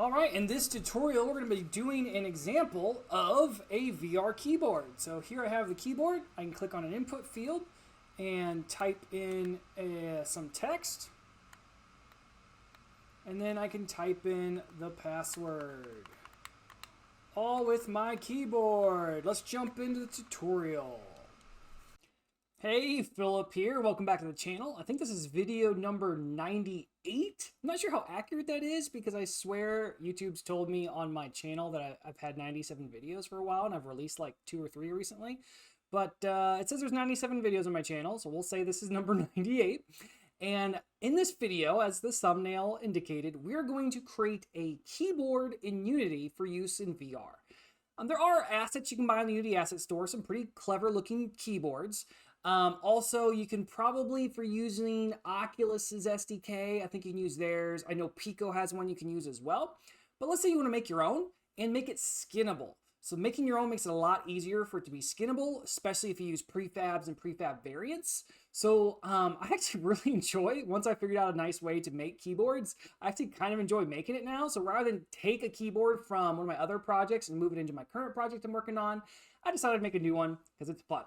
All right, in this tutorial, we're going to be doing an example of a VR keyboard. So here I have the keyboard. I can click on an input field and type in some text. And then I can type in the password. All with my keyboard. Let's jump into the tutorial. Hey, Philip here. Welcome back to the channel. I think this is video number 98. I'm not sure how accurate that is because I swear YouTube's told me on my channel that I've had 97 videos for a while and I've released like 2 or 3 recently. But it says there's 97 videos on my channel, so we'll say this is number 98. And in this video, as the thumbnail indicated, we're going to create a keyboard in Unity for use in VR. There are assets you can buy in the Unity Asset Store, some pretty clever looking keyboards. Also, you can probably, for using Oculus's SDK, I think you can use theirs. I know Pico has one you can use as well. But let's say you want to make your own and make it skinnable. So making your own makes it a lot easier for it to be skinnable, especially if you use prefabs and prefab variants. So I actually really enjoy, once I figured out a nice way to make keyboards, I actually kind of enjoy making it now. So rather than take a keyboard from one of my other projects and move it into my current project I'm working on, I decided to make a new one because it's fun.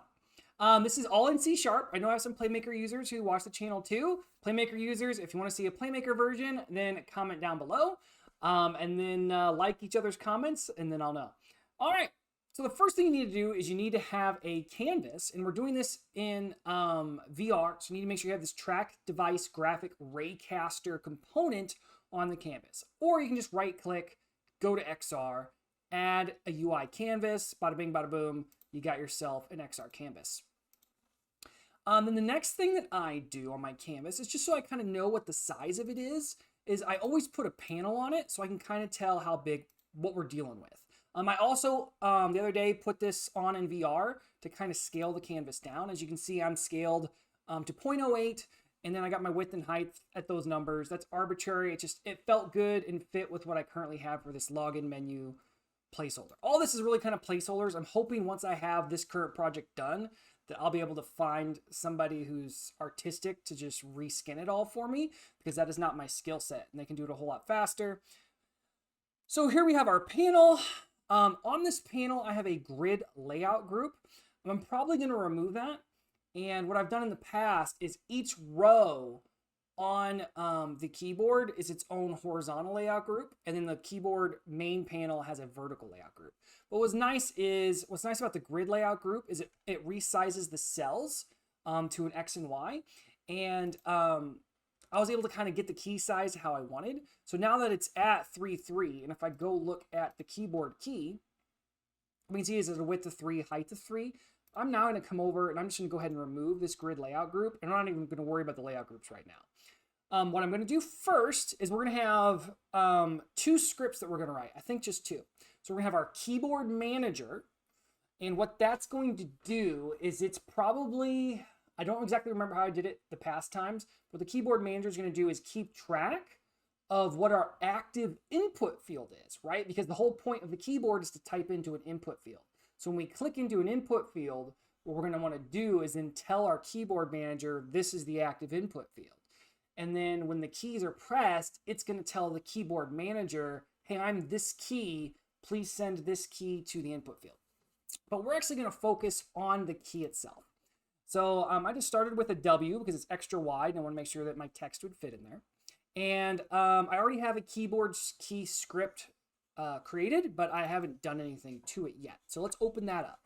This is all in C#. I know I have some Playmaker users who watch the channel too. Playmaker users, if you want to see a Playmaker version, then comment down below. And then like each other's comments, and then I'll know. All right, so the first thing you need to do is you need to have a canvas, and we're doing this in VR, so you need to make sure you have this track device graphic raycaster component on the canvas. Or you can just right click, go to XR, add a UI canvas, bada bing, bada boom, you got yourself an XR canvas. Then the next thing that I do on my canvas is just so I kind of know what the size of it is I always put a panel on it so I can kind of tell how big, what we're dealing with. I also, the other day, put this on in VR to kind of scale the canvas down. As you can see, I'm scaled to 0.08, and then I got my width and height at those numbers. That's arbitrary. It felt good and fit with what I currently have for this login menu placeholder. All this is really kind of placeholders. I'm hoping once I have this current project done that I'll be able to find somebody who's artistic to just reskin it all for me, because that is not my skill set and they can do it a whole lot faster. So here we have our panel. On this panel, I have a grid layout group. I'm probably going to remove that. And what I've done in the past is each row on the keyboard is its own horizontal layout group, and then the keyboard main panel has a vertical layout group. But what's nice about the grid layout group is it resizes the cells to an X and Y, and I was able to kind of get the key size how I wanted. So now that it's at 3.3, and if I go look at the keyboard key, we can see it's a width of 3, height of 3. I'm now going to come over and I'm just going to go ahead and remove this grid layout group, and I'm not even going to worry about the layout groups right now. What I'm going to do first is we're going to have 2 scripts that we're going to write. I think just 2. So we're going to have our keyboard manager, and what that's going to do is it's probably, I don't exactly remember how I did it the past times, but the keyboard manager is going to do is keep track of what our active input field is, right? Because the whole point of the keyboard is to type into an input field. So when we click into an input field, what we're going to want to do is then tell our keyboard manager this is the active input field. And then when the keys are pressed, it's going to tell the keyboard manager, hey, I'm this key, please send this key to the input field. But we're actually going to focus on the key itself. So I just started with a W because it's extra wide, and I want to make sure that my text would fit in there. And I already have a keyboard key script created, but I haven't done anything to it yet. So let's open that up.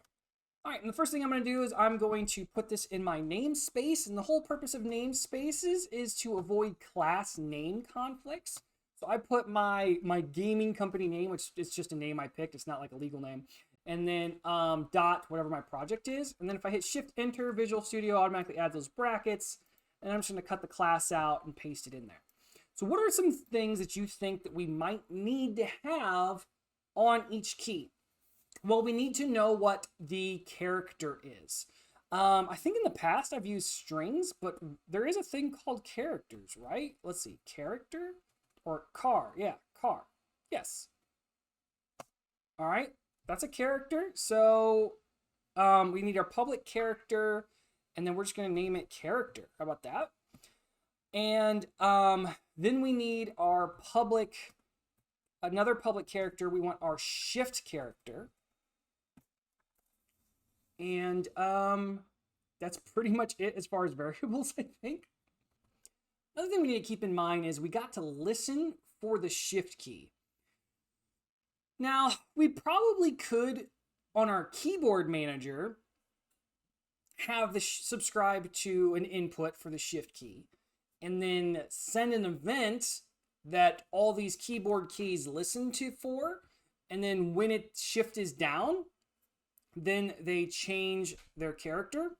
All right, and the first thing I'm going to do is I'm going to put this in my namespace, and the whole purpose of namespaces is to avoid class name conflicts. So I put my gaming company name, which is just a name I picked. It's not like a legal name. And then dot whatever my project is. And then if I hit Shift Enter, Visual Studio automatically adds those brackets. And I'm just going to cut the class out and paste it in there. So what are some things that you think that we might need to have on each key? Well, we need to know what the character is. I think in the past I've used strings, but there is a thing called characters, right? Let's see, character or car. Yeah, car. Yes. All right. That's a character. So we need our public character, and then we're just going to name it character. How about that? And then we need our public another public character, we want our shift character. And that's pretty much it as far as variables, I think. Another thing we need to keep in mind is we got to listen for the shift key. Now, we probably could, on our keyboard manager, have the subscribe to an input for the shift key, and then send an event that all these keyboard keys listen to for, and then when shift is down, then they change their character.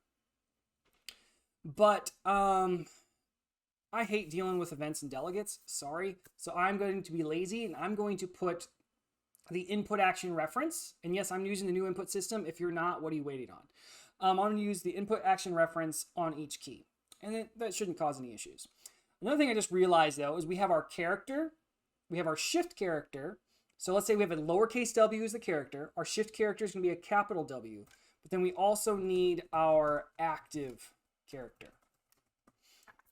But I hate dealing with events and delegates, sorry. So I'm going to be lazy, and I'm going to put the input action reference. And yes, I'm using the new input system. If you're not, what are you waiting on? I'm going to use the input action reference on each key. And that shouldn't cause any issues. Another thing I just realized, though, is we have our character. We have our shift character. So let's say we have a lowercase w as the character. Our shift character is going to be a capital W. But then we also need our active character.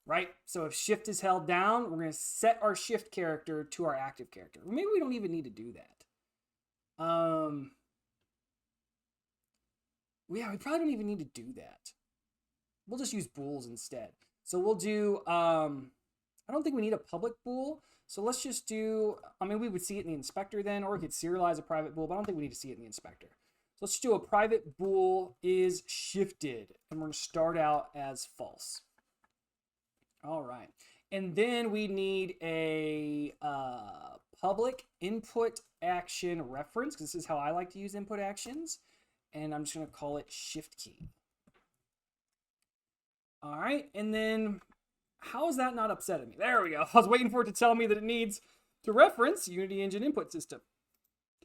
Right? So if shift is held down, we're going to set our shift character to our active character. Maybe we don't even need to do that. Yeah, we probably don't even need to do that. We'll just use bools instead. So we'll do, I don't think we need a public bool. So let's just do, I mean, we would see it in the inspector then, or we could serialize a private bool, but I don't think we need to see it in the inspector. So let's do a private bool is shifted, and we're going to start out as false. All right. And then we need a public input action reference, because this is how I like to use input actions. And I'm just going to call it shift key. All right. And then how is that not upsetting me? There we go. I was waiting for it to tell me that it needs to reference Unity Engine input system.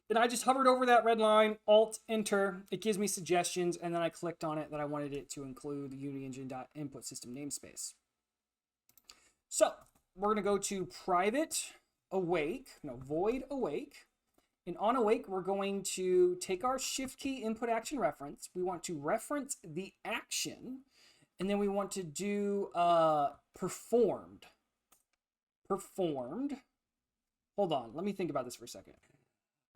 And I just hovered over that red line, Alt, Enter. It gives me suggestions, and then I clicked on it that I wanted it to include the Unity Engine.input system namespace. So we're going to go to private awake, no, void awake. And on awake, we're going to take our shift key input action reference. We want to reference the action, and then we want to do performed. Performed. Hold on, let me think about this for a second.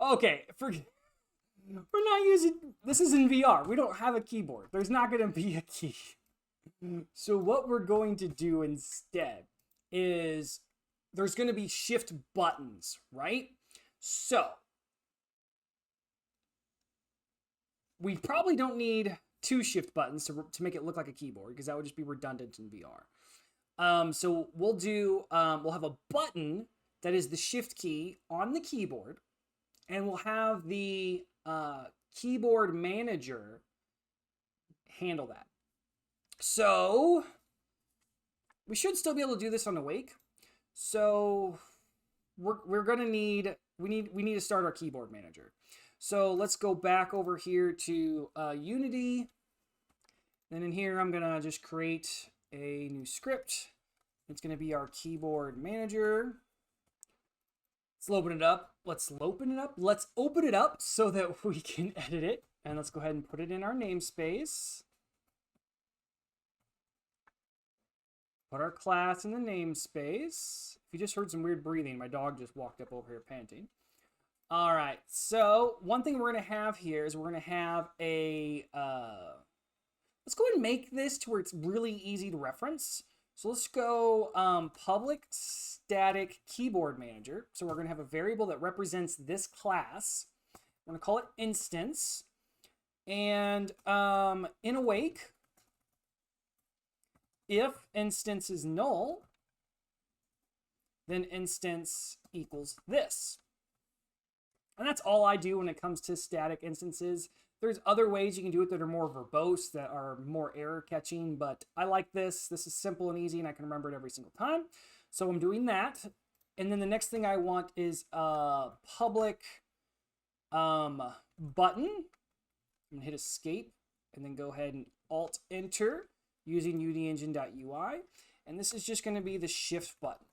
Okay, we're not using, this is in VR. We don't have a keyboard. There's not going to be a key. So what we're going to do instead is there's going to be shift buttons, right? So we probably don't need 2 shift buttons to make it look like a keyboard, because that would just be redundant in VR. So we'll do, we'll have a button that is the shift key on the keyboard, and we'll have the keyboard manager handle that. So we should still be able to do this on awake. So we're gonna need, we need to start our keyboard manager. So let's go back over here to Unity. Then in here, I'm gonna just create a new script. It's gonna be our keyboard manager. Let's open it up. Let's open it up so that we can edit it. And let's go ahead and put it in our namespace. Put our class in the namespace. If you just heard some weird breathing, my dog just walked up over here panting. All right, so one thing we're going to have here is we're going to have a, let's go ahead and make this to where it's really easy to reference. So let's go public static keyboard manager. So we're going to have a variable that represents this class. We're going to call it instance. And in awake, if instance is null, then instance equals this. And that's all I do when it comes to static instances. There's other ways you can do it that are more verbose, that are more error catching, but I like this. This is simple and easy, and I can remember it every single time. So I'm doing that. And then the next thing I want is a public button. I'm gonna hit escape and then go ahead and Alt Enter using UnityEngine.ui. And this is just gonna be the shift button.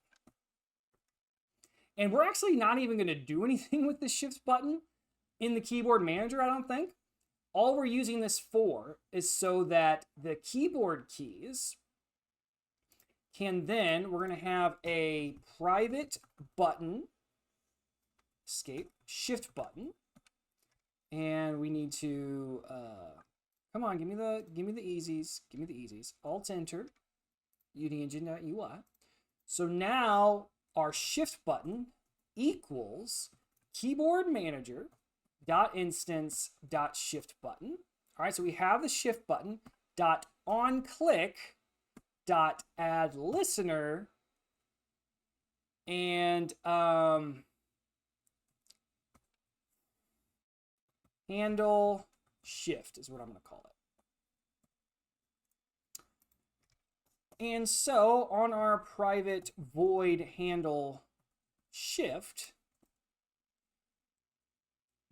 And we're actually not even going to do anything with the shift button in the keyboard manager, I don't think. All we're using this for is so that the keyboard keys can then, we're going to have a private button escape, shift button, and we need to come on, give me the easies, alt enter, udengine.ui. So now our shift button equals keyboard manager dot instance dot shift button. All right, so we have the shift button dot on click dot add listener and handle shift is what I'm going to call it. And so on our private void handle shift,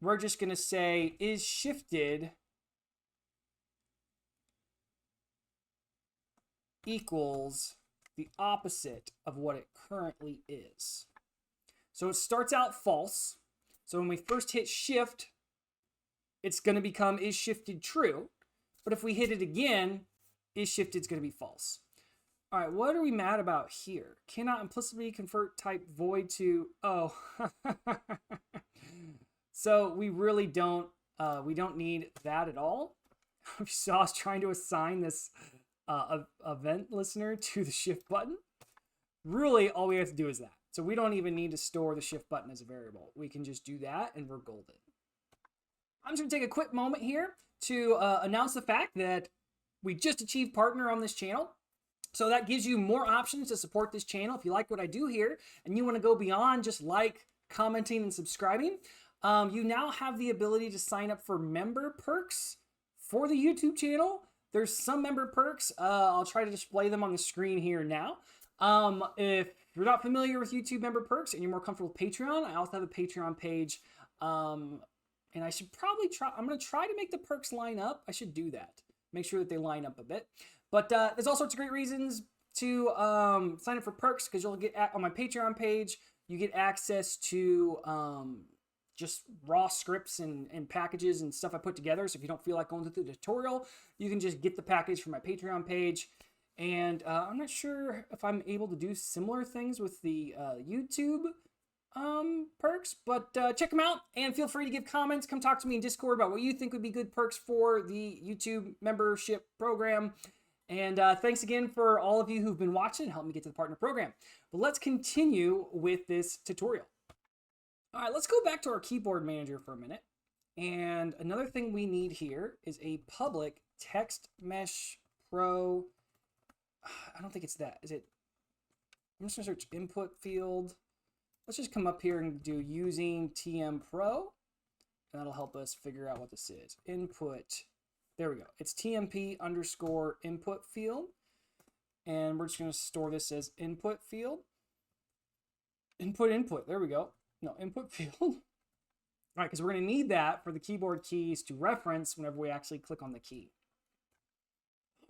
we're just going to say is shifted equals the opposite of what it currently is. So it starts out false. So when we first hit shift, it's going to become is shifted true. But if we hit it again, is shifted is going to be false. All right, what are we mad about here? Cannot implicitly convert type void to, oh. So we really don't, we don't need that at all. You saw us trying to assign this event listener to the shift button. Really, all we have to do is that. So we don't even need to store the shift button as a variable. We can just do that and we're golden. I'm just gonna take a quick moment here to announce the fact that we just achieved partner on this channel. So that gives you more options to support this channel. If you like what I do here and you want to go beyond just like, commenting, and subscribing, you now have the ability to sign up for member perks for the YouTube channel. There's some member perks. I'll try to display them on the screen here now. If you're not familiar with YouTube member perks and you're more comfortable with Patreon, I also have a Patreon page. And I should probably try, I'm going to try to make the perks line up. I should do that. Make sure that they line up a bit. But there's all sorts of great reasons to sign up for perks, because you'll get on my Patreon page, you get access to just raw scripts and packages and stuff I put together. So if you don't feel like going through the tutorial, you can just get the package from my Patreon page. And I'm not sure if I'm able to do similar things with the YouTube perks, but check them out and feel free to give comments. Come talk to me in Discord about what you think would be good perks for the YouTube membership program. And thanks again for all of you who've been watching and helped me get to the partner program. But let's continue with this tutorial. All right, let's go back to our keyboard manager for a minute. And another thing we need here is a public text mesh pro. I don't think it's that. Is it? I'm just gonna search input field. Let's just come up here and do using TM Pro. And that'll help us figure out what this is. Input. There we go. It's TMP underscore input field. And we're just going to store this as input field. Input. There we go. No, input field. All right, because we're going to need that for the keyboard keys to reference whenever we actually click on the key.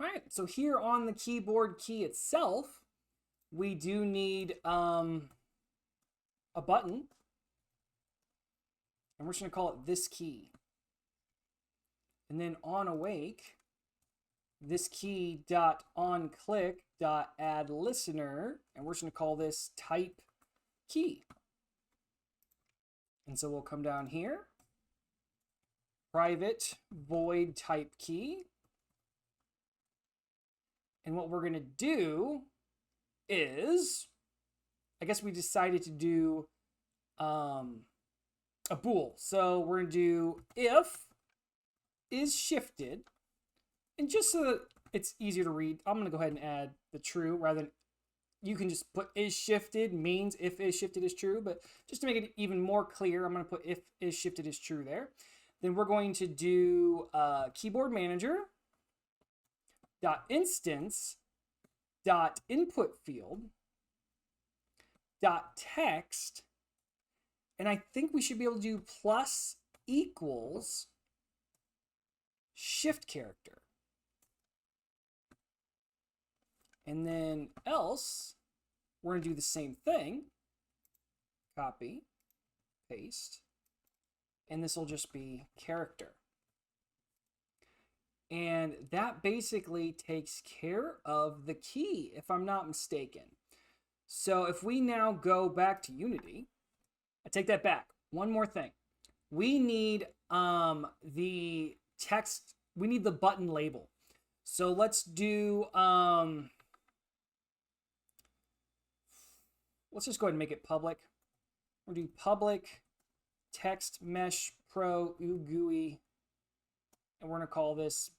All right, so here on the keyboard key itself, we do need a button. And we're just going to call it this key. And then on awake, this key dot on click dot add listener, and we're just going to call this type key. And so we'll come down here, private void type key. And what we're going to do is, I guess we decided to do a bool. So we're going to do if is shifted, and just so that it's easier to read, I'm going to go ahead and add the true rather than, you can just put is shifted means if is shifted is true, but just to make it even more clear, I'm going to put if is shifted is true there. Then we're going to do keyboard manager dot instance dot input field dot text, and I think we should be able to do plus equals shift character. And then else, we're going to do the same thing. Copy, paste, and this will just be character. And that basically takes care of the key, if I'm not mistaken. So if we now go back to Unity, I take that back. one more thing. We need the text, we need the button label. So let's do, let's just go ahead and make it public. We'll do public text mesh pro GUI, and we're gonna call this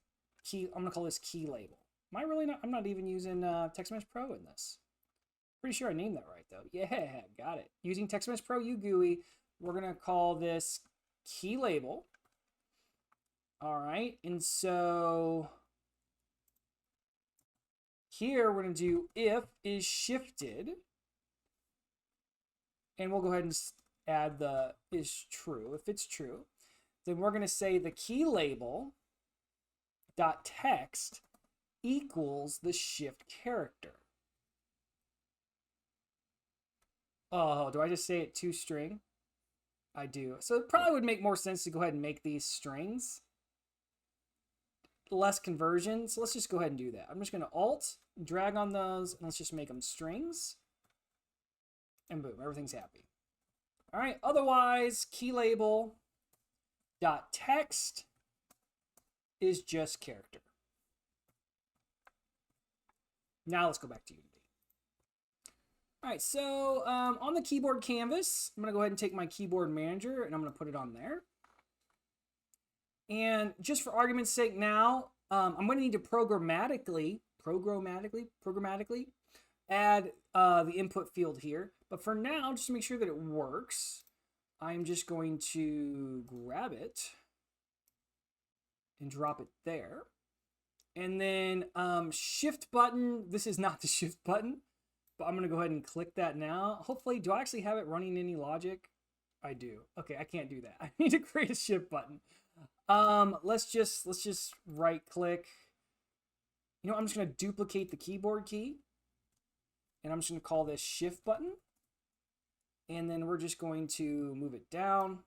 key. I'm gonna call this key label. Am I really not? I'm not even using text mesh pro in this. Pretty sure I named that right though. Yeah, got it. Using text mesh pro GUI, we're gonna call this key label. All right, and so here we're gonna do if is shifted. And we'll go ahead and add the is true. If it's true, then we're going to say the key label dot text equals the shift character. Oh, do I just say it to string? I do. So it probably would make more sense to go ahead and make these strings. Less conversion. So let's just go ahead and do that. I'm just going to alt, drag on those, and let's just make them strings. And boom, everything's happy. All right, otherwise, key label dot text is just character. Now let's go back to Unity. All right, so on the keyboard canvas, I'm gonna go ahead and take my keyboard manager and I'm gonna put it on there. And just for argument's sake now, I'm gonna need to programmatically add the input field here. But for now, just to make sure that it works, I'm just going to grab it and drop it there. And then shift button, this is not the shift button, but I'm gonna go ahead and click that now. Hopefully, do I actually have it running any logic? I do. Okay, I can't do that. I need to create a shift button. Let's just right click. You know, I'm just gonna duplicate the keyboard key. And I'm just going to call this shift button. And then we're just going to move it down.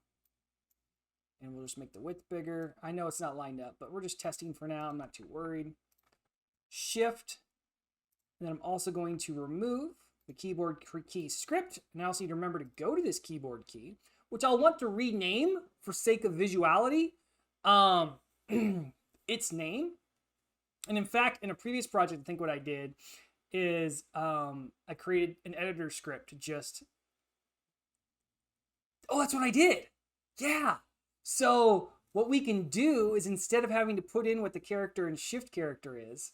And we'll just make the width bigger. I know it's not lined up, but we're just testing for now. I'm not too worried. Shift. And then I'm also going to remove the keyboard key script. And I also need to remember to go to this keyboard key, which I'll want to rename for sake of visuality. Its name. And in fact, in a previous project, I think what I did is I created an editor script to just... Oh, that's what I did. Yeah. So what we can do is instead of having to put in what the character and shift character is,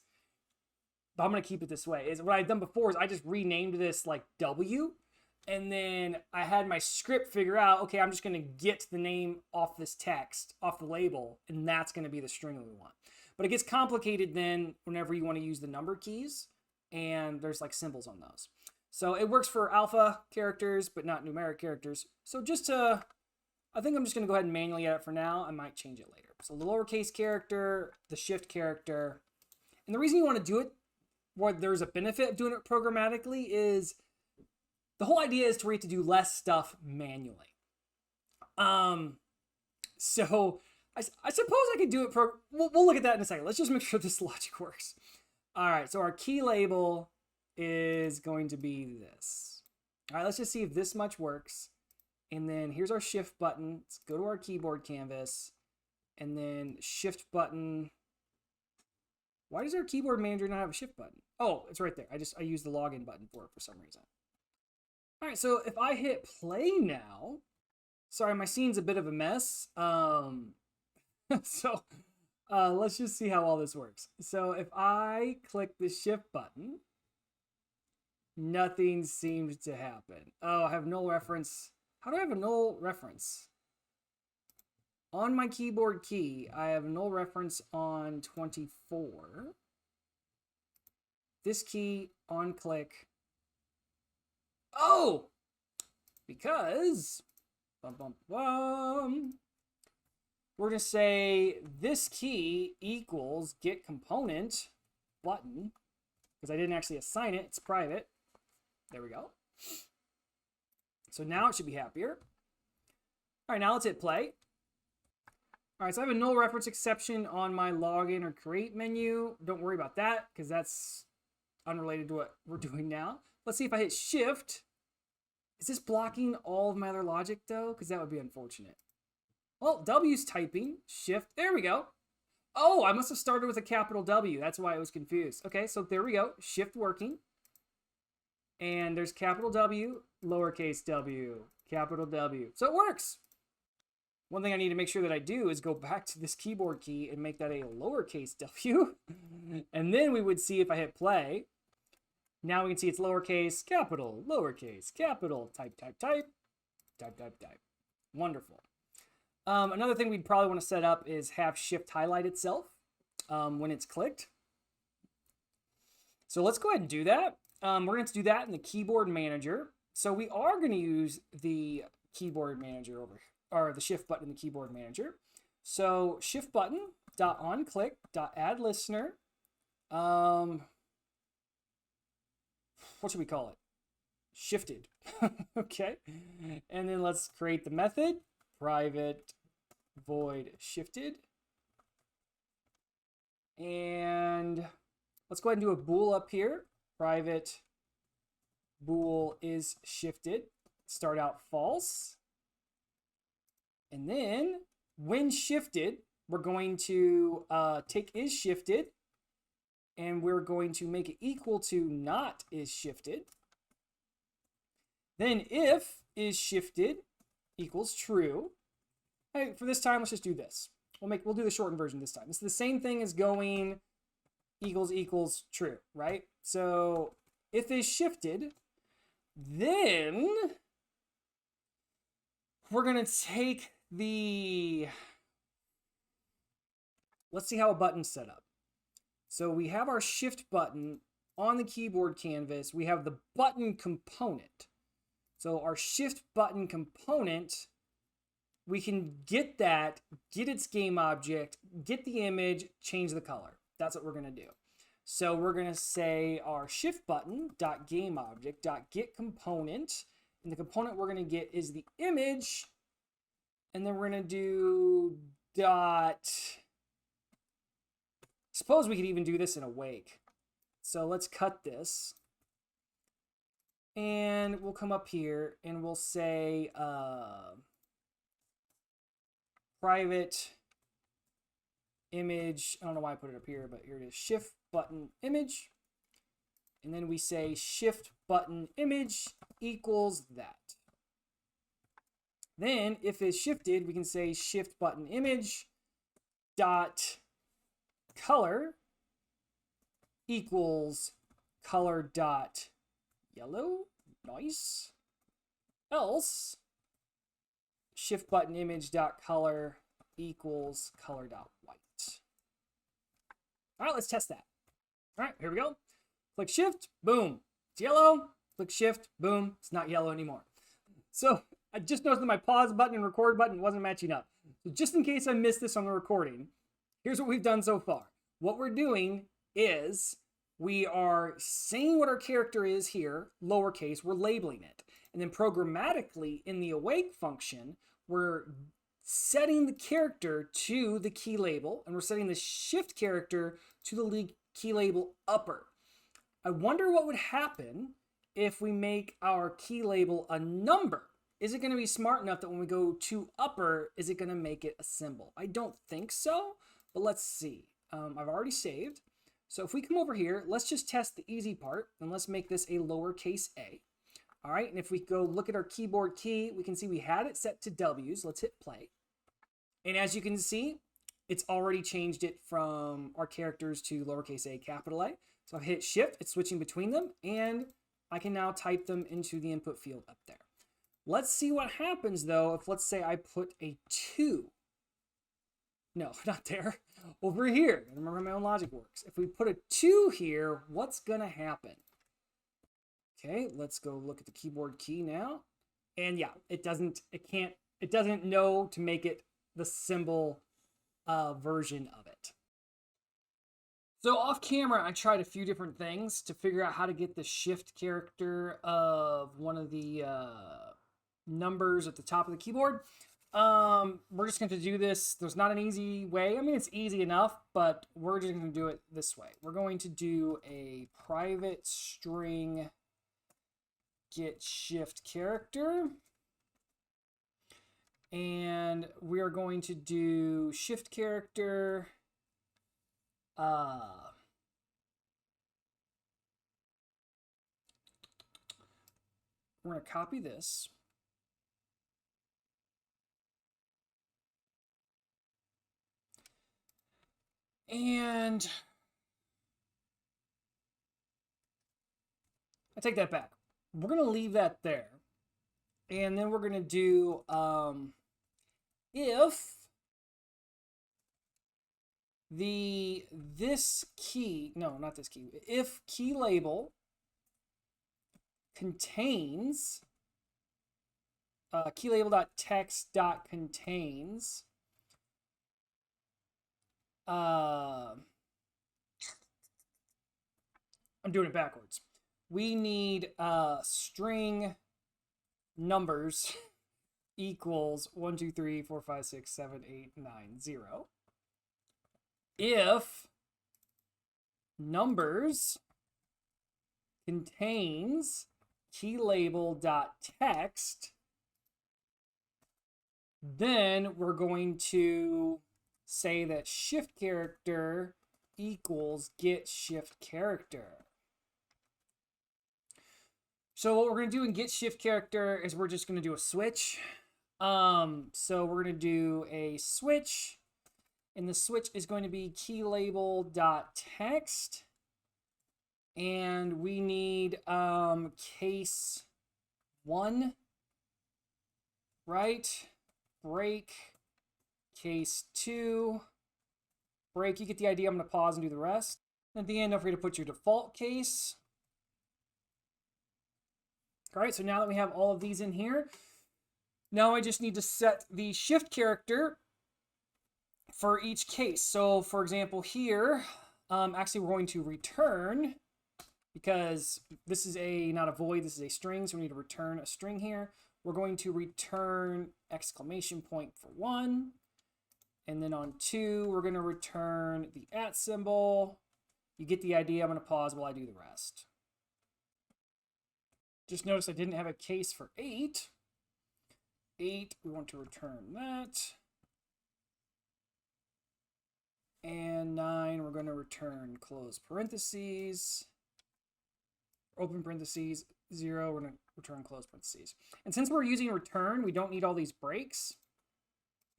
but I'm going to keep it this way, is what I've done before is I just renamed this like W, and then I had my script figure out, okay, I'm just going to get the name off this text, off the label, and that's going to be the string that we want. But it gets complicated then whenever you want to use the number keys. And there's like symbols on those. So it works for alpha characters, but not numeric characters. So just to, I think I'm just gonna go ahead and manually edit for now. I might change it later. So the lowercase character, the shift character. And the reason you wanna do it, where there's a benefit of doing it programmatically is the whole idea is to where you have to do less stuff manually. So I suppose I could do it, we'll look at that in a second. Let's just make sure this logic works. All right, so our key label is going to be this. All right, let's just see if this much works. And then here's our shift button. Let's go to our keyboard canvas. And then shift button. Why does our keyboard manager not have a shift button? Oh, it's right there. I used the login button for it for some reason. All right, so if I hit play now, sorry, my scene's a bit of a mess. Let's just see how all this works. So if I click the shift button, nothing seems to happen. Oh, I have null reference. How do I have a null reference? On my keyboard key, I have a null reference on 24. This key on click. Oh! Because we're going to say this key equals get component button, because I didn't actually assign it. It's private. There we go. So now it should be happier. All right, now let's hit play. All right, so I have a null reference exception on my login or create menu. Don't worry about that because that's unrelated to what we're doing now. Let's see if I hit shift. Is this blocking all of my other logic though? Because that would be unfortunate. Well, W's typing, shift, there we go. Oh, I must have started with a capital W. That's why I was confused. Okay, so there we go. Shift working. And there's capital W, lowercase w, capital W. So it works. One thing I need to make sure that I do is go back to this keyboard key and make that a lowercase w. And then we would see if I hit play. Now we can see it's lowercase, capital, lowercase, capital, type, type, type, type, type, type. Wonderful. Another thing we'd probably want to set up is have shift highlight itself when it's clicked. So let's go ahead and do that. We're going to do that in the keyboard manager. So we are going to use the keyboard manager over here, or the shift button in the keyboard manager. So shift button dot on click dot add listener. What should we call it? Shifted. Okay. And then let's create the method. Private void shifted. And let's go ahead and do a bool up here. Private bool is shifted. Start out false. And then when shifted, we're going to take is shifted and we're going to make it equal to not is shifted. Then if is shifted equals true. Hey, for this time, let's just do this. We'll do the shortened version this time. It's the same thing as going equals true, right? So if is shifted, then we're going to take the, let's see how a button's set up. So we have our shift button on the keyboard canvas. We have the button component. So our shift button component, we can get that, get its game object, get the image, change the color. That's what we're going to do. So we're going to say our shift button dot game object dot get component, and the component we're going to get is the image, and then we're going to do dot. Suppose we could even do this in awake. So let's cut this, and we'll come up here and we'll say private image. I don't know why I put it up here, but here it is. Shift button image. And then we say shift button image equals that. Then if it's shifted, we can say shift button image dot color equals color dot yellow. Nice. Else shift button image dot color equals color dot white. All right, let's test that. All right, here we go. Click shift, boom, it's yellow. Click shift, boom, it's not yellow anymore. So I just noticed that my pause button and record button wasn't matching up. So just in case I missed this on the recording, here's what we've done so far. What we're doing is we are saying what our character is here, lowercase, we're labeling it. And then programmatically in the awake function, we're setting the character to the key label, and we're setting the shift character to the key label upper. I wonder what would happen if we make our key label a number. Is it going to be smart enough that when we go to upper, is it going to make it a symbol? I don't think so, but let's see. I've already saved. So if we come over here, let's just test the easy part, and let's make this a lowercase a. All right, and if we go look at our keyboard key, we can see we had it set to W's. Let's hit play. And as you can see, it's already changed it from our characters to lowercase a, capital A. So I've hit shift, it's switching between them, and I can now type them into the input field up there. Let's see what happens though if, let's say, I put a 2. No, not there. Over here. Remember how my own logic works. If we put a 2 here, what's gonna happen? Okay, let's go look at the keyboard key now. And yeah, it doesn't know to make it the symbol version of it. So off camera, I tried a few different things to figure out how to get the shift character of one of the numbers at the top of the keyboard. We're just going to do this. There's not an easy way. I mean, it's easy enough, but we're just going to do it this way. We're going to do a private string get shift character. And we are going to do shift character. We're going to copy this. And I take that back. We're going to leave that there. And then we're going to do if this key, no, not this key, if key label contains key label.text.contains I'm doing it backwards. We need string numbers equals 1, 2, 3, 4, 5, 6, 7, 8, 9, 0. If numbers contains key label.text, then we're going to say that shift character equals get shift character. So what we're going to do in get shift character is we're just going to do a switch. So we're going to do a switch, and the switch is going to be key label.text, and we need case 1, right? Break. Case 2, break. You get the idea. I'm going to pause and do the rest. At the end, don't forget to put your default case. All right, so now that we have all of these in here, now I just need to set the shift character for each case. So for example here, actually we're going to return, because this is not a void, this is a string, so we need to return a string here. We're going to return exclamation point for 1. And then on 2, we're going to return the @ symbol. You get the idea. I'm going to pause while I do the rest. Just notice I didn't have a case for 8. 8, we want to return that. And 9, we're going to return close parentheses. Open parentheses. 0, we're going to return close parentheses. And since we're using return, we don't need all these breaks.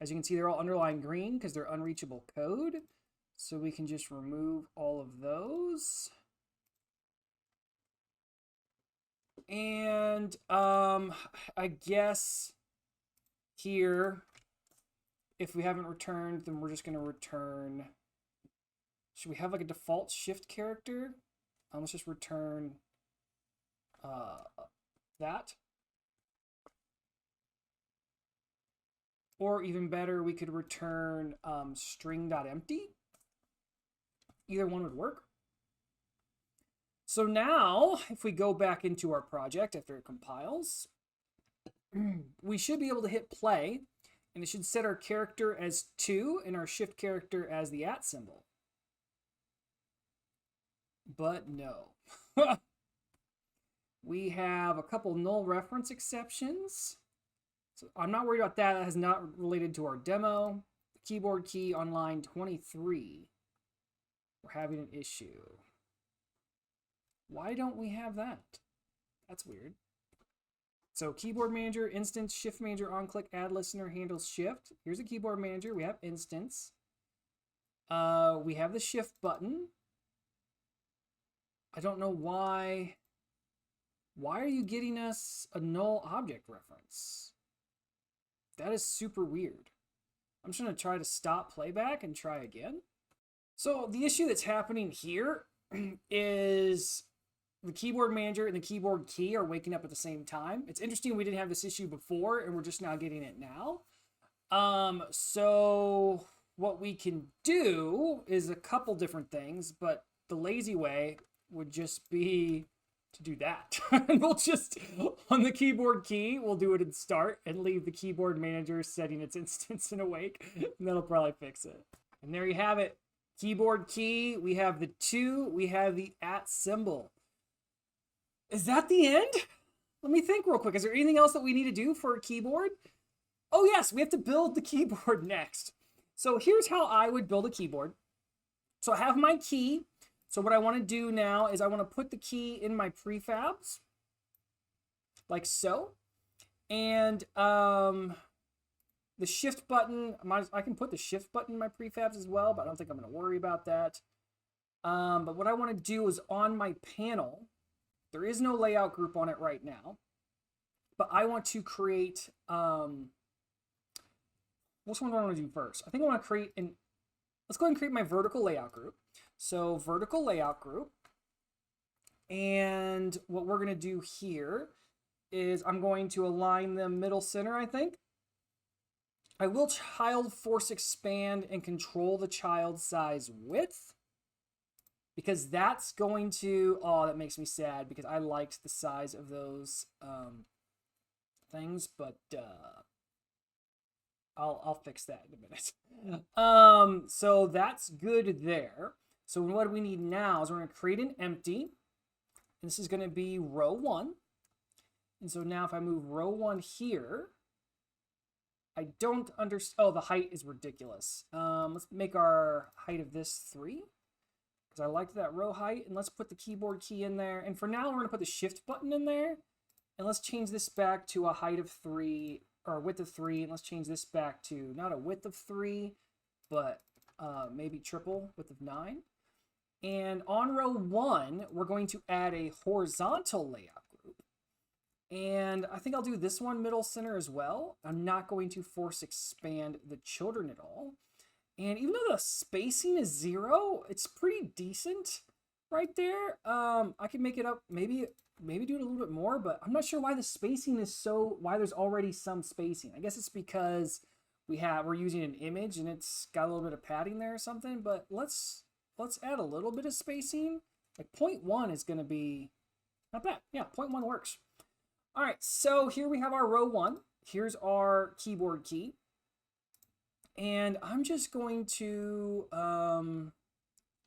As you can see, they're all underlined green because they're unreachable code. So we can just remove all of those. And I guess here, if we haven't returned, then we're just going to return. Should we have like a default shift character? Let's just return that. Or even better, we could return string.empty. Either one would work. So now, if we go back into our project after it compiles, we should be able to hit play, and it should set our character as 2 and our shift character as the @ symbol. But no. We have a couple null reference exceptions. So I'm not worried about that. That has not related to our demo. The keyboard key on line 23. We're having an issue. Why don't we have that? That's weird. So keyboard manager, instance, shift manager, on click, add listener, handles shift. Here's a keyboard manager. We have instance. We have the shift button. I don't know why. Why are you getting us a null object reference? That is super weird. I'm just going to try to stop playback and try again. So the issue that's happening here is the keyboard manager and the keyboard key are waking up at the same time. It's interesting we didn't have this issue before and we're just now getting it now. So what we can do is a couple different things, but the lazy way would just be to do that. And we'll just, on the keyboard key, we'll do it in start and leave the keyboard manager setting its instance in awake, and that'll probably fix it. And there you have it. Keyboard key, we have the 2, we have the @ symbol. Is that the end? Let me think real quick. Is there anything else that we need to do for a keyboard? Oh yes, we have to build the keyboard next. So here's how I would build a keyboard. So I have my key. So what I want to do now is I want to put the key in my prefabs, like so. And the shift button, I can put the shift button in my prefabs as well, but I don't think I'm going to worry about that. But what I want to do is on my panel, there is no layout group on it right now, but I want to create, which one do I want to do first? I think I want to create let's go ahead and create my vertical layout group. So vertical layout group. And what we're going to do here is I'm going to align them middle center, I think. I will child force expand and control the child size width, because that's going to, oh, that makes me sad because I liked the size of those things, but I'll fix that in a minute. So that's good there. So what we need now is we're going to create an empty. This is going to be row 1. And so now if I move row 1 here, I don't understand. Oh, the height is ridiculous. Let's make our height of this 3, because I liked that row height. And let's put the keyboard key in there. And for now, we're going to put the shift button in there. And let's change this back to a height of 3, or a width of 3. And let's change this back to not a width of 3, but maybe triple width of 9. And on row 1, we're going to add a horizontal layout group. And I think I'll do this one middle center as well. I'm not going to force expand the children at all. And even though the spacing is 0, it's pretty decent right there. I can make it up, maybe do it a little bit more, but I'm not sure why the spacing is why there's already some spacing. I guess it's because we're using an image and it's got a little bit of padding there or something, but let's add a little bit of spacing. Like 0.1 is going to be not bad. Yeah, 0.1 works. All right, so here we have our row 1. Here's our keyboard key. And I'm just going to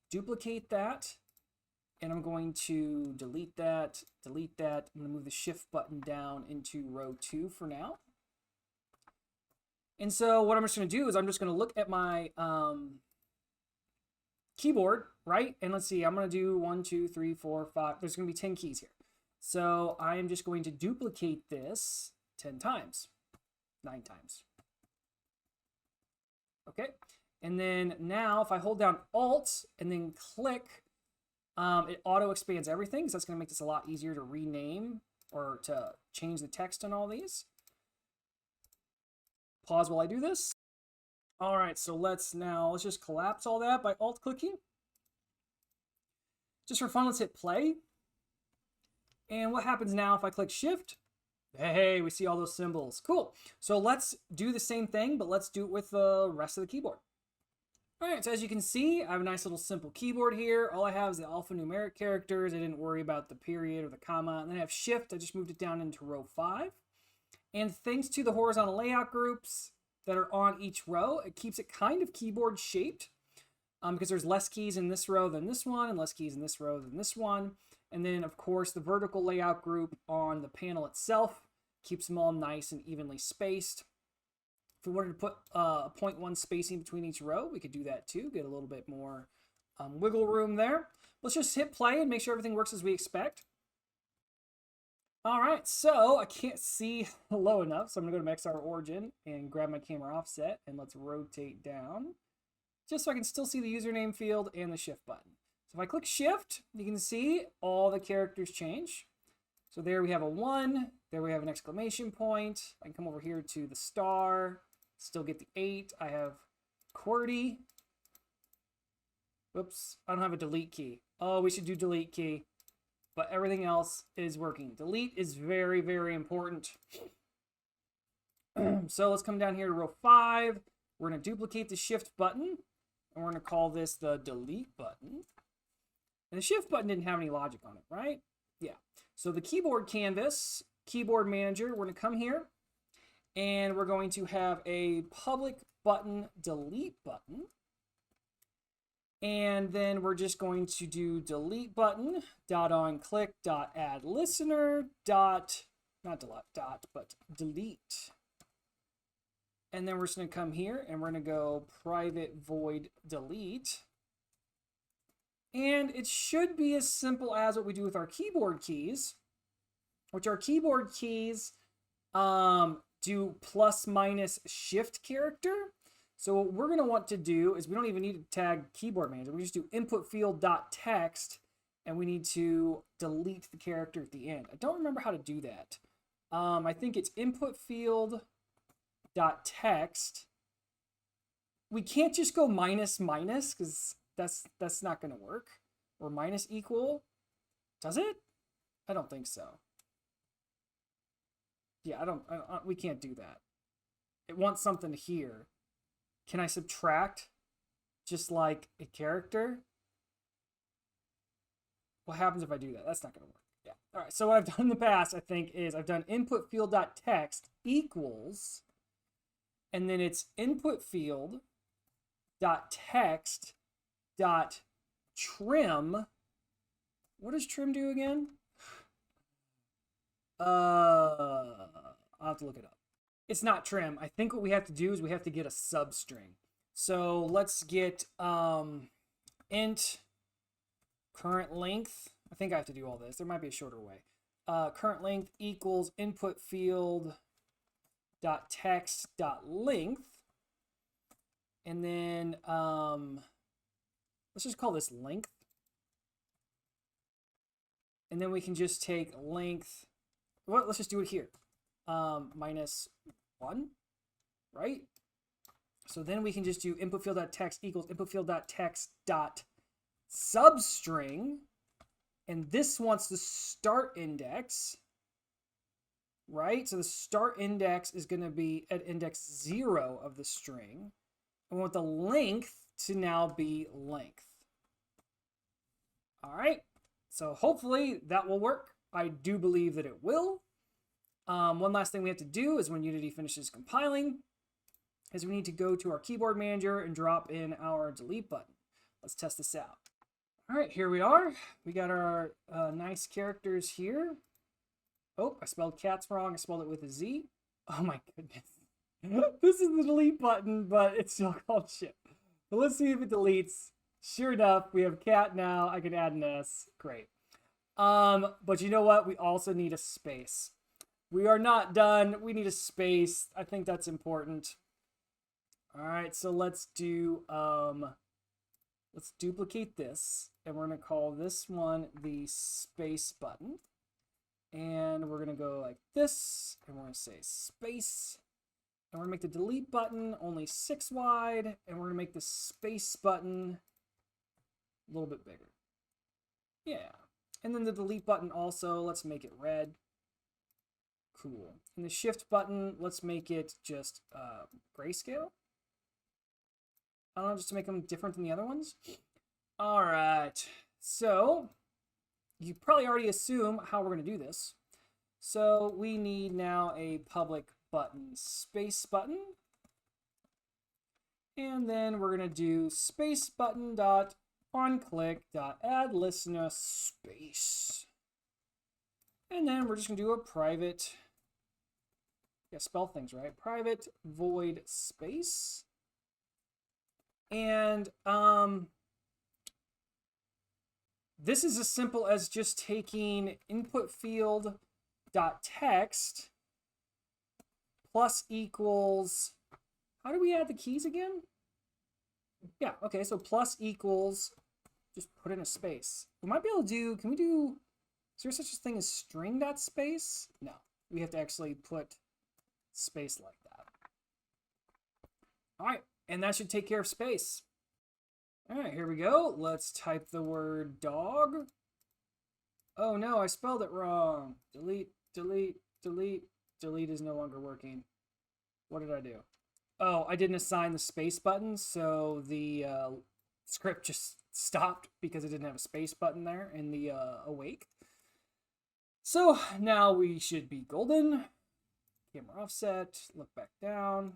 duplicate that. And I'm going to delete that. I'm going to move the shift button down into row 2 for now. And so what I'm just going to do is I'm just going to look at my keyboard, right? And let's see, I'm going to do 1, 2, 3, 4, 5. There's going to be 10 keys here. So I am just going to duplicate this 10 times, 9 times. Okay. And then now if I hold down Alt and then click, it auto expands everything. So that's going to make this a lot easier to rename or to change the text on all these. Pause while I do this. All right, so let's just collapse all that by alt clicking. Just for fun, let's hit play. And what happens now if I click shift? Hey, we see all those symbols. Cool. So let's do the same thing, but let's do it with the rest of the keyboard. All right, so as you can see, I have a nice little simple keyboard here. All I have is the alphanumeric characters. I didn't worry about the period or the comma. And then I have shift. I just moved it down into row 5. And thanks to the horizontal layout groups that are on each row, it keeps it kind of keyboard shaped because there's less keys in this row than this one and less keys in this row than this one. And then, of course, the vertical layout group on the panel itself keeps them all nice and evenly spaced. If we wanted to put a 0.1 spacing between each row, we could do that too, get a little bit more wiggle room there. Let's just hit play and make sure everything works as we expect. All right, so I can't see low enough, so I'm gonna go to XR Origin and grab my camera offset, and let's rotate down, just so I can still see the username field and the shift button. So if I click shift, you can see all the characters change. So there we have a 1, there we have an exclamation point. I can come over here to the star, still get the 8. I have QWERTY. Whoops, I don't have a delete key. Oh, we should do delete key. But everything else is working. Delete is very, very important. So let's come down here to row 5. We're going to duplicate the shift button. And we're going to call this the delete button. And the shift button didn't have any logic on it, right? Yeah. So the keyboard canvas, keyboard manager, we're going to come here. And we're going to have a public button delete button. And then we're just going to do delete button, dot on click, dot add listener, dot not dot, but delete. And then we're just going to come here and we're going to go private void delete. And it should be as simple as what we do with our keyboard keys, which our keyboard keys do plus minus shift character. So what we're going to want to do is we don't even need to tag keyboard manager. We just do input field dot text, and we need to delete the character at the end. I don't remember how to do that. I think it's input field dot text. We can't just go minus minus because that's not going to work. Or minus equal. Does it? I don't think so. Yeah, we can't do that. It wants something here. Can I subtract just like a character? What happens if I do that? That's not going to work. Yeah. All right. So what I've done in the past, I think, is I've done input field dot text equals, and then it's input field dot text dot trim. What does trim do again? I'll have to look it up. It's not trim. I think what we have to do is we have to get a substring. So let's get int current length. I think I have to do all this. There might be a shorter way. Current length equals input field dot text dot length. And then let's just call this length. And then we can just take length. Well, let's just do it here. Minus 1, right? So then we can just do input field dot text equals input field dot text dot substring. And this wants the start index, right? So the start index is going to be at index 0 of the string. And we want the length to now be length. All right. So hopefully that will work. I do believe that it will. One last thing we have to do is when Unity finishes compiling is we need to go to our keyboard manager and drop in our delete button. Let's test this out. All right, here we are. We got our nice characters here. Oh, I spelled cats wrong. I spelled it with a Z. Oh my goodness. This is the delete button, but it's still called ship. But let's see if it deletes. Sure enough, we have cat now. I can add an S. Great. But you know what? We also need a space. We are not done. We need a space. I think that's important. All right, so let's do, let's duplicate this, and we're going to call this one the space button. And we're going to go like this, and we're going to say space. And we're going to make the delete button only 6 wide, and we're going to make the space button a little bit bigger. Yeah. And then the delete button also, let's make it red. Cool. And the shift button, let's make it just grayscale. I don't know, just to make them different than the other ones. All right. So you probably already assume how we're going to do this. So we need now a public button space button. And then we're going to do space button dot onClick dot add listener space. And then we're just going to do a private, spell things right, private void space. And this is as simple as just taking input field dot text plus equals, how do we add the keys again? Yeah, okay, so plus equals, just put in a space. We might be able to do, can we do, is there such a thing as string dot space? No, we have to actually put space like that. All right, and that should take care of space. All right, here we go. Let's type the word dog. Oh no, I spelled it wrong. Delete, delete, delete. Delete is no longer working. What did I do? Oh, I didn't assign the space button, so the script just stopped because it didn't have a space button there in the awake. So now we should be golden. Camera offset, look back down.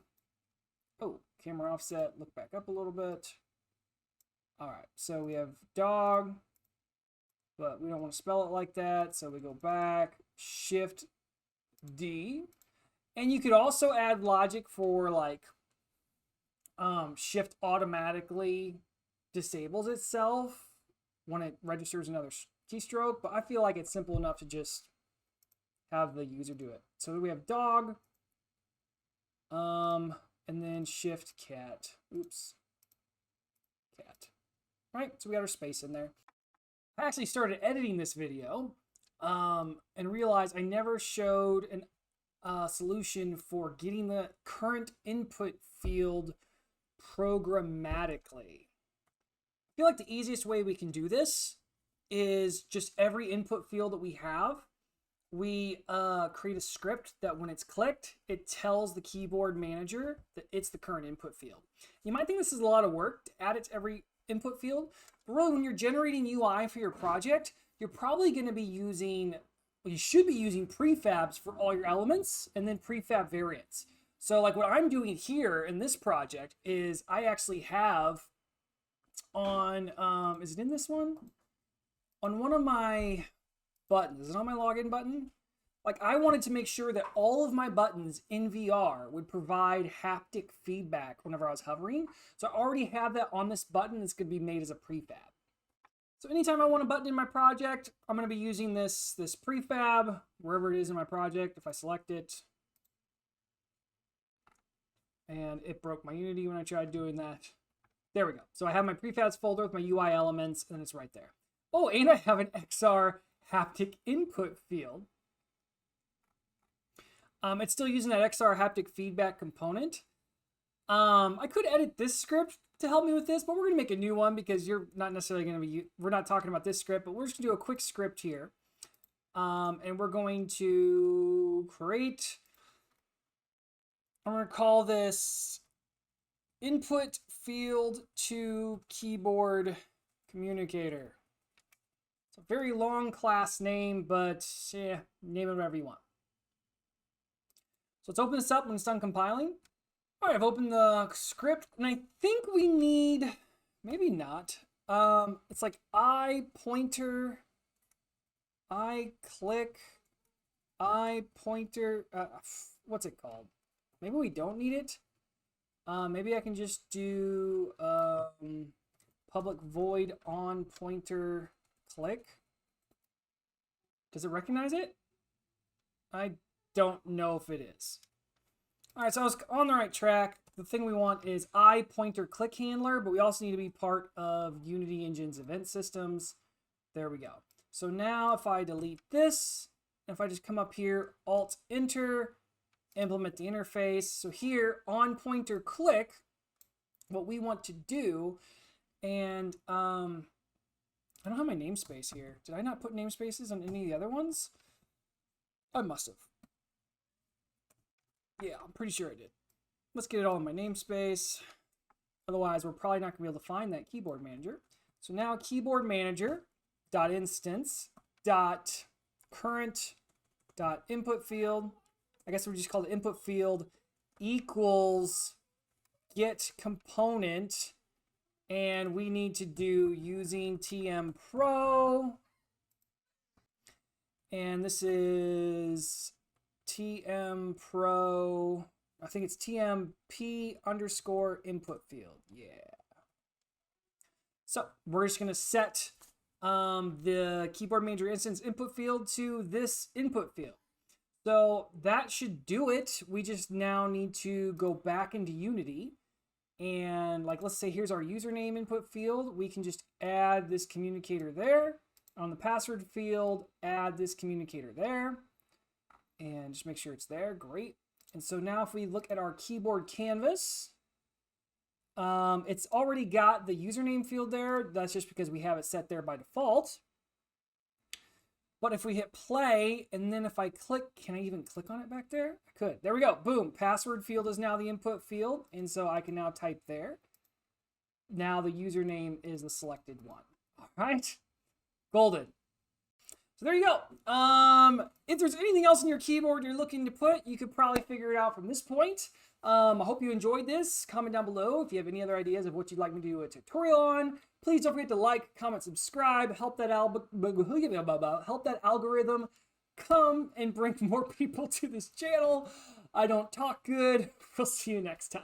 Oh, camera offset, look back up a little bit. All right, so we have dog, but we don't want to spell it like that, so we go back, shift, D. And you could also add logic for like shift automatically disables itself when it registers another keystroke, but I feel like it's simple enough to just have the user do it. So we have dog, and then shift cat. Oops. Cat. Right, so we got our space in there. I actually started editing this video and realized I never showed a solution for getting the current input field programmatically. I feel like the easiest way we can do this is just every input field that we have, we create a script that when it's clicked, it tells the keyboard manager that it's the current input field. You might think this is a lot of work to add it to every input field, but really when you're generating UI for your project, you're probably going to be using, well, you should be using prefabs for all your elements and then prefab variants. So like what I'm doing here in this project is I actually have on, is it in this one? On one of my buttons, is it on my login button? Like I wanted to make sure that all of my buttons in VR would provide haptic feedback whenever I was hovering. So I already have that on this button that's going to be made as a prefab. So anytime I want a button in my project, I'm going to be using this prefab wherever it is in my project. If I select it, and it broke my Unity when I tried doing that. There we go. So I have my prefabs folder with my UI elements, and it's right there. Oh, and I have an XR haptic input field. It's still using that XR haptic feedback component. I could edit this script to help me with this, but we're going to make a new one because you're not necessarily going to be, we're not talking about this script, but we're just going to do a quick script here. And we're going to create, I'm going to call this input field to keyboard communicator. It's a very long class name, but yeah, name it whatever you want. So let's open this up when it's done compiling. All right, I've opened the script, and I think we need, maybe not. It's like I pointer, I click, I pointer, what's it called? Maybe we don't need it. Maybe I can just do public void on pointer click. Does it recognize it? I don't know if it is. All right, so I was on the right track. The thing we want is I pointer click handler, but we also need to be part of Unity Engine's event systems. There we go. So now if I delete this, if I just come up here, Alt Enter, implement the interface. So here on pointer click, what we want to do, and I don't have my namespace here. Did I not put namespaces on any of the other ones? I must have. Yeah, I'm pretty sure I did. Let's get it all in my namespace. Otherwise, we're probably not going to be able to find that keyboard manager. So now keyboard manager dot instance dot current dot input field. I guess we just call the input field equals get component, and we need to do using TM Pro, and this is TM Pro, I think it's TMP underscore input field. Yeah. So we're just going to set the keyboard manager instance input field to this input field. So that should do it. We just now need to go back into Unity. And like, let's say here's our username input field. We can just add this communicator there. On the password field, add this communicator there. And just make sure it's there. Great. And so now if we look at our keyboard canvas, it's already got the username field there. That's just because we have it set there by default. But if we hit play, and then if I click, can I even click on it back there? I could. There we go. Boom. Password field is now the input field. And so I can now type there. Now the username is the selected one. All right. Golden. So there you go. If there's anything else on your keyboard you're looking to put, you could probably figure it out from this point. I hope you enjoyed this. Comment down below if you have any other ideas of what you'd like me to do a tutorial on. Please don't forget to like, comment, subscribe, help that algorithm come and bring more people to this channel. I don't talk good. We'll see you next time.